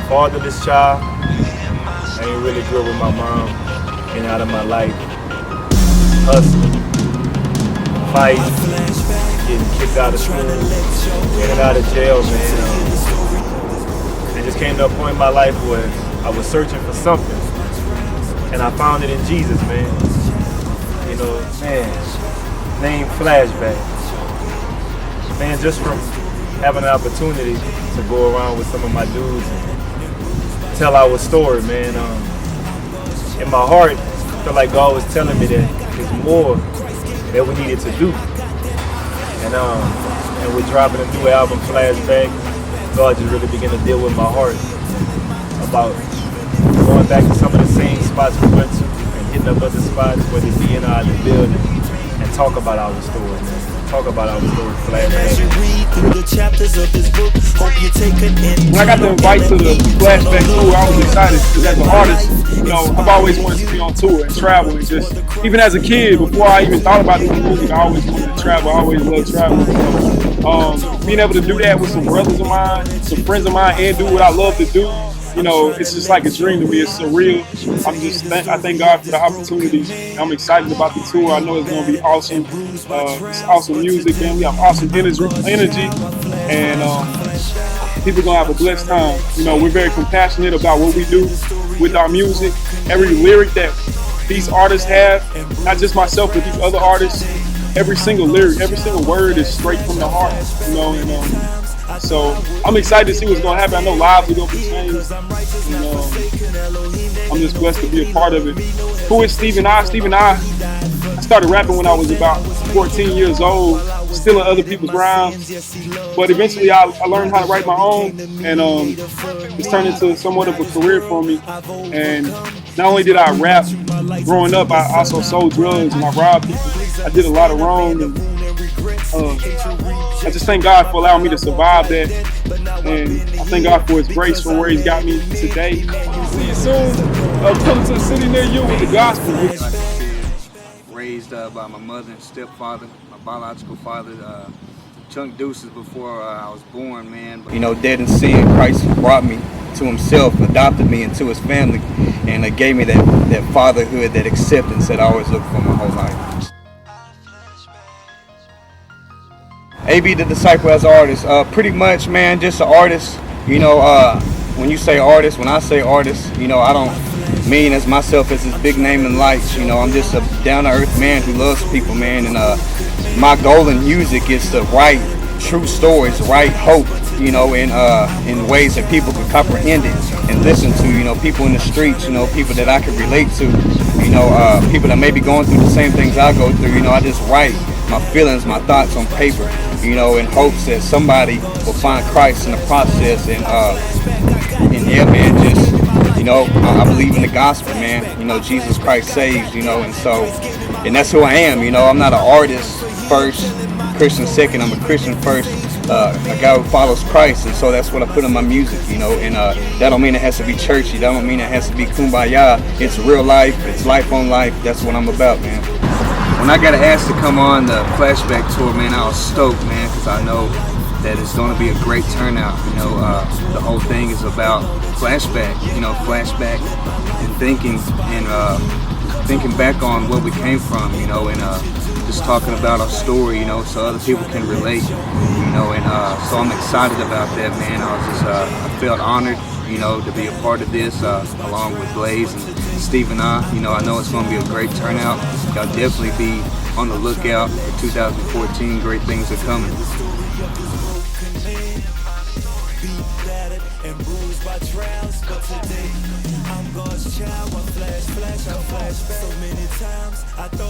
fatherless child. I ain't really grew up with my mom. In and out of my life. Hustling, fighting, getting kicked out of school, in and out of jail, man. It just came to a point in my life where I was searching for something, and I found it in Jesus, man. You know, man, name Flashback. Man, just from having an opportunity to go around with some of my dudes and tell our story, man. In my heart, I felt like God was telling me that there's more that we needed to do. And we're dropping a new album, Flashback. God just really began to deal with my heart about going back to some of the same spots we went to and hitting up other spots, whether it be in or out of the building, and talk about our story, man. Talk about our story, Flashback. When I got the invite to the Flashback Tour, I was excited because as an artist, you know, I've always wanted to be on tour and travel, and just, even as a kid, before I even thought about doing music, I always wanted to travel. I always loved traveling. So, being able to do that with some brothers of mine, some friends of mine, and do what I love to do, you know, it's just like a dream to me. It's surreal. I thank God for the opportunity. I'm excited about the tour. I know it's going to be awesome. It's awesome music, man. We have awesome energy, and people are going to have a blessed time. You know, we're very compassionate about what we do with our music. Every lyric that these artists have, not just myself, but these other artists, every single lyric, every single word is straight from the heart, you know, and so I'm excited to see what's going to happen. I know lives are going to be changed, and I'm just blessed to be a part of it. Who is Steve and I? Steve and I started rapping when I was about 14 years old, stealing other people's rhymes, but eventually I learned how to write my own, and it's turned into somewhat of a career for me. And not only did I rap growing up, I also sold drugs and I robbed people. I did a lot of wrong, and I just thank God for allowing me to survive that, and I thank God for His grace for where He's got me today. See you soon. Come to a city near you with the gospel. Raised by my mother and stepfather, my biological father, chunk deuces before I was born, man. You know, dead in sin, Christ brought me to Himself, adopted me into His family, and gave me that fatherhood, that acceptance that I always looked for my whole life. AB the Disciple as an artist, pretty much, man, just an artist. You know, when you say artist, when I say artist, you know, I don't mean as myself as this big name in lights. You know, I'm just a down-to-earth man who loves people, man, and my goal in music is to write true stories, write hope, you know, in ways that people can comprehend it and listen to, you know, people in the streets, you know, people that I can relate to, you know, people that may be going through the same things I go through. You know, I just write my feelings, my thoughts on paper, you know, in hopes that somebody will find Christ in the process. And yeah, man, just, you know, I believe in the gospel, man. You know, Jesus Christ saves, you know, and that's who I am. You know, I'm not an artist first, Christian second. I'm a Christian first, a guy who follows Christ, and so that's what I put in my music, you know. And that don't mean it has to be churchy. That don't mean it has to be kumbaya. It's real life. It's life on life. That's what I'm about, man. When I got asked to come on the Flashback Tour, man, I was stoked, man, because I know that it's going to be a great turnout. You know, the whole thing is about flashback, you know, flashback and thinking back on where we came from, you know, and just talking about our story, you know, so other people can relate, you know, and so I'm excited about that, man. I felt honored, you know, to be a part of this, along with Blaze and Steve and I know it's going to be a great turnout. Y'all definitely be on the lookout for 2014. Great things are coming.